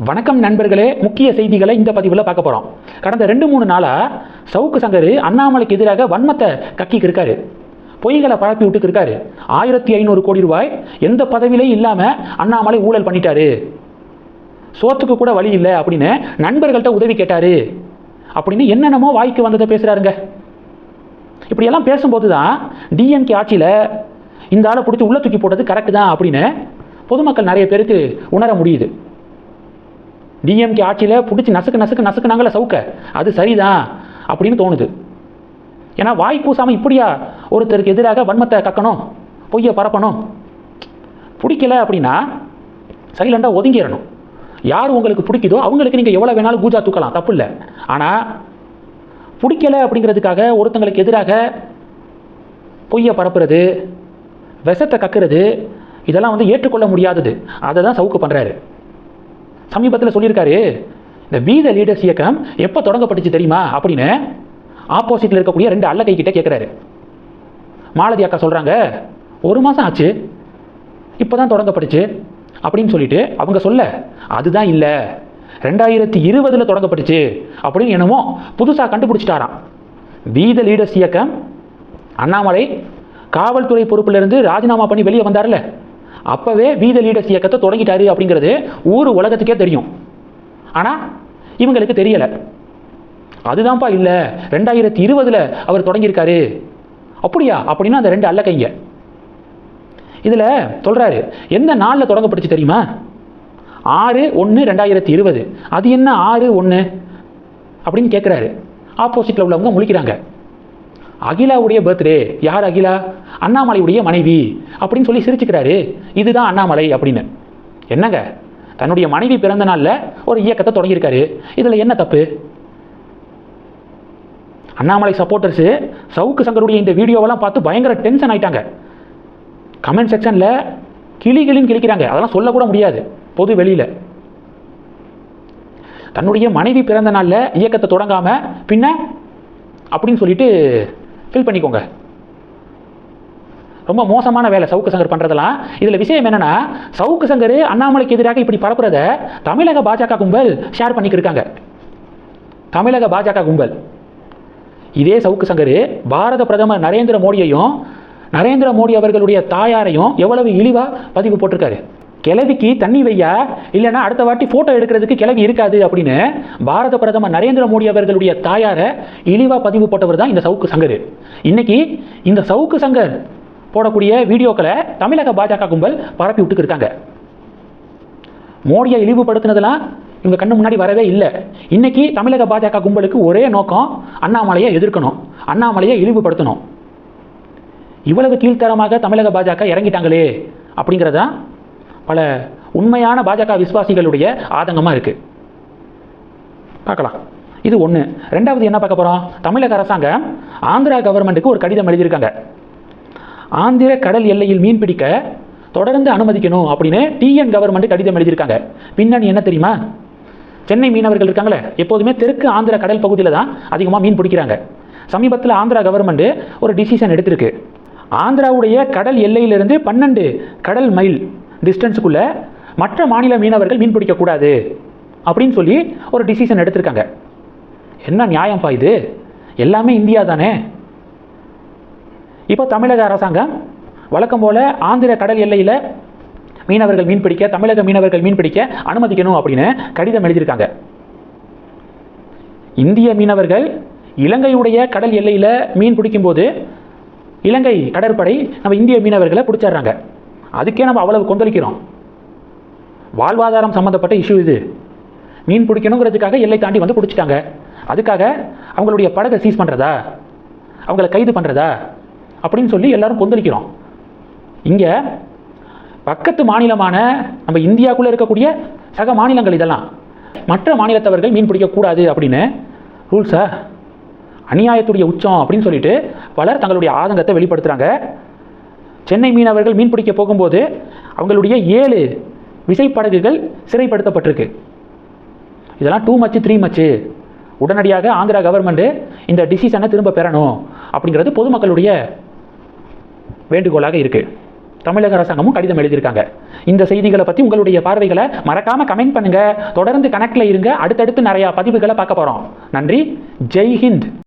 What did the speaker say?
வணக்கம் நண்பர்களே, முக்கிய செய்திகளை இந்த பதிவில் பார்க்க போகிறோம். கடந்த 2-3 நாளாக சவுக்கு சங்கர் அண்ணாமலைக்கு எதிராக வன்மத்தை கக்கிக்கு இருக்காரு, பொய்களை பரப்பி விட்டுக்கு இருக்காரு. 1500 கோடி ரூபாய் எந்த பதவியிலையும் இல்லாமல் அண்ணாமலை ஊழல் பண்ணிட்டாரு, சோத்துக்கு கூட வழி இல்லை அப்படின்னு நண்பர்கள்ட்ட உதவி கேட்டாரு அப்படின்னு என்னென்னமோ வாய்க்கு வந்ததை பேசுகிறாருங்க. இப்படியெல்லாம் பேசும்போது தான் டிஎம்கே ஆட்சியில் இந்த ஆளை பிடிச்சி உள்ள தூக்கி போட்டது கரெக்டு தான் அப்படின்னு பொதுமக்கள் நிறைய பேருக்கு உணர முடியுது. டிஎம்கே ஆட்சியில் பிடிச்சி நசுக்குனாங்களே சவுக்க, அது சரிதான் அப்படின்னு தோணுது. ஏன்னா வாய் கூசாமல் இப்படியா ஒருத்தருக்கு எதிராக வன்மத்தை கக்கணும், பொய்யை பரப்பணும்? பிடிக்கல அப்படின்னா சைலண்டாக ஒதுங்கிடணும். யார் உங்களுக்கு பிடிக்குதோ அவங்களுக்கு நீங்கள் எவ்வளோ வேணாலும் பூஜா தூக்கலாம், தப்பு இல்லை. ஆனால் பிடிக்கலை அப்படிங்கிறதுக்காக ஒருத்தங்களுக்கு எதிராக பொய்யை பரப்புறது, விஷத்தை கக்குறது, இதெல்லாம் ஏற்றுக்கொள்ள முடியாதது. அதை தான் சவுக்கு பண்ணுறாரு. சமீபத்தில் சொல்லியிருக்காரு, இந்த பி த லீடர்ஸ் இயக்கம் எப்போ தொடங்கப்பட்டுச்சு தெரியுமா அப்படின்னு ஆப்போசிட்டில் இருக்கக்கூடிய 2 அல்ல கை கிட்ட கேட்குறாரு. மாலதி அக்கா சொல்கிறாங்க, 1 மாதம் ஆச்சு, இப்போ தான் தொடங்கப்பட்டுச்சு அப்படின்னு சொல்லிட்டு அவங்க சொல்ல, அதுதான் இல்லை 2020 தொடங்கப்பட்டுச்சு அப்படின்னு என்னமோ புதுசாக கண்டுபிடிச்சிட்டாராம். பி த லீடர்ஸ் இயக்கம் அண்ணாமலை காவல்துறை பொறுப்பிலிருந்து ராஜினாமா பண்ணி வெளியே வந்தார்ல, அப்போவே பி த லீடர்ஸ் இயக்கத்தை தொடங்கிட்டாரு அப்படிங்கிறது ஊர் உலகத்துக்கே தெரியும். ஆனால் இவங்களுக்கு தெரியலை. அதுதான்ப்பா இல்லை 2020 அவர் தொடங்கியிருக்காரு. அப்படியா அப்படின்னா அந்த 2 அல்ல கைங்க இதில் சொல்கிறாரு, எந்த நாளில் தொடங்கப்பட்டுச்சு தெரியுமா? 6/1/2020. அது என்ன 6/1 அப்படின்னு கேட்குறாரு. ஆப்போசிட்டில் உள்ளவங்க முழிக்கிறாங்க. அகிலாவுடைய பர்த்டே. யார் அகிலா? அண்ணாமலையுடைய மனைவி அப்படின்னு சொல்லி சிரிச்சுக்கிறாரு. இதுதான் அண்ணாமலை அப்படின்னு. என்னங்க, தன்னுடைய மனைவி பிறந்த நாளில் ஒரு இயக்கத்தை தொடங்கியிருக்காரு, இதில் என்ன தப்பு? அண்ணாமலை சப்போர்ட்டர்ஸு சவுக்கு சங்கருடைய இந்த வீடியோவெல்லாம் பார்த்து பயங்கர டென்ஷன் ஆயிட்டாங்க. கமெண்ட் செக்ஷனில் கிளிகளின்னு கிழிக்கிறாங்க. அதெல்லாம் சொல்லக்கூட முடியாது பொது வெளியில். தன்னுடைய மனைவி பிறந்த நாளில் இயக்கத்தை தொடங்காமல் பின்ன அப்படின்னு சொல்லிட்டு ஃபில் பண்ணிக்கோங்க. ரொம்ப மோசமான வேலை சவுக்கு சங்கர் பண்ணுறதெல்லாம். இதில் விஷயம் என்னென்னா, சவுக்கு சங்கர் அண்ணாமலைக்கு எதிராக இப்படி பரப்புறத தமிழக பாஜக கும்பல் ஷேர் பண்ணிக்கிருக்காங்க. தமிழக பாஜக கும்பல் இதே சவுக்கு சங்கர் பாரத பிரதமர் நரேந்திர மோடியையும் நரேந்திர மோடி அவர்களுடைய தாயாரையும் எவ்வளவு இழிவாக பதிவு போட்டிருக்காரு. கிளவிக்கு தண்ணி வையா, இல்லைன்னா அடுத்த வாட்டி ஃபோட்டோ எடுக்கிறதுக்கு கிளவி இருக்காது அப்படின்னு பாரத பிரதமர் நரேந்திர மோடி அவர்களுடைய தாயாரை இழிவாக பதிவு போட்டவர் தான் இந்த சவுக்கு சங்கர். இன்னைக்கு இந்த சவுக்கு சங்கர் போடக்கூடிய வீடியோக்களை தமிழக பாஜக கும்பல் பரப்பி விட்டுக்கு இருக்காங்க. மோடியை இழிவுபடுத்தினதெல்லாம் இவங்க கண்ணு முன்னாடி வரவே இல்லை. இன்னைக்கு தமிழக பாஜக கும்பலுக்கு ஒரே நோக்கம், அண்ணாமலையை எதிர்க்கணும், அண்ணாமலையை இழிவுபடுத்தணும். இவ்வளவு கீழ்த்தரமாக தமிழக பாஜக இறங்கிட்டாங்களே அப்படிங்கிறதான் பல உண்மையான பாஜக விசுவாசிகளுடைய ஆதங்கமாக இருக்குது. பார்க்கலாம். இது ஒன்று. ரெண்டாவது என்ன பார்க்க போகிறோம்? தமிழக அரசாங்கம் ஆந்திரா கவர்மெண்ட்டுக்கு ஒரு கடிதம் எழுதியிருக்காங்க. ஆந்திர கடல் எல்லையில் மீன் பிடிக்க தொடர்ந்து அனுமதிக்கணும் அப்படின்னு டிஎன் கவர்மெண்ட் கடிதம் எழுதியிருக்காங்க. பின்னணி என்ன தெரியுமா? சென்னை மீனவர்கள் இருக்காங்களே, எப்போதுமே தெற்கு ஆந்திர கடல் பகுதியில் தான் அதிகமாக மீன் பிடிக்கிறாங்க. சமீபத்தில் ஆந்திரா கவர்மெண்ட் ஒரு டிசிஷன் எடுத்திருக்கு. ஆந்திராவுடைய கடல் எல்லையிலிருந்து 12 கடல் மைல் டிஸ்டன்ஸுக்குள்ள மற்ற மாநில மீனவர்கள் மீன் பிடிக்கக்கூடாது அப்படின்னு சொல்லி ஒரு டிசிஷன் எடுத்திருக்காங்க. என்ன நியாயம்ப்பா இது? எல்லாமே இந்தியா தானே. இப்போ தமிழக அரசாங்கம் வழக்கம் போல ஆந்திர கடல் எல்லையில் மீனவர்கள் மீன் பிடிக்க, தமிழக மீனவர்கள் மீன் பிடிக்க அனுமதிக்கணும் அப்படின்னு கடிதம் எழுதியிருக்காங்க. இந்திய மீனவர்கள் இலங்கையுடைய கடல் எல்லையில் மீன் பிடிக்கும்போது இலங்கை கடற்படை நம்ம இந்திய மீனவர்களை பிடிச்சிடுறாங்க. அதுக்கே நம்ம அவ்வளவு கொந்தளிக்கிறோம். வாழ்வாதாரம் சம்மந்தப்பட்ட இஷ்யூ இது. மீன் பிடிக்கணுங்கிறதுக்காக எல்லை தாண்டி வந்து பிடிச்சிட்டாங்க. அதுக்காக அவங்களுடைய படகை சீஸ் பண்ணுறதா, அவங்கள கைது பண்ணுறதா அப்படின்னு சொல்லி எல்லாரும் கொந்தளிக்கிறோம். இங்கே பக்கத்து மாநிலமான நம்ம இந்தியாவுக்குள்ளே இருக்கக்கூடிய சக மாநிலங்கள் இதெல்லாம் மற்ற மாநிலத்தவர்கள் மீன் பிடிக்கக்கூடாது அப்படின்னு ரூல்ஸா? அநியாயத்துடைய உச்சம் அப்படின்னு சொல்லிட்டு பலர் தங்களுடைய ஆதங்கத்தை வெளிப்படுத்துகிறாங்க. சென்னை மீனவர்கள் மீன் பிடிக்க போகும்போது அவங்களுடைய 7 விசைப்படகுகள் சிறைப்படுத்தப்பட்டிருக்கு. இதெல்லாம் 2 மச் 3 மச். உடனடியாக ஆந்திரா கவர்மெண்ட்டு இந்த டிசிஷனை திரும்ப பெறணும் அப்படிங்கிறது பொதுமக்களுடைய வேண்டுகோளாக இருக்குது. தமிழக அரசாங்கமும் கடிதம் எழுதியிருக்காங்க. இந்த செய்திகளை பற்றி உங்களுடைய பார்வைகளை மறக்காம கமெண்ட் பண்ணுங்க. தொடர்ந்து கனெக்ட்ல இருங்க. அடுத்தடுத்து நிறைய பதிவுகளை பார்க்க போறோம். நன்றி. ஜெய் ஹிந்த்.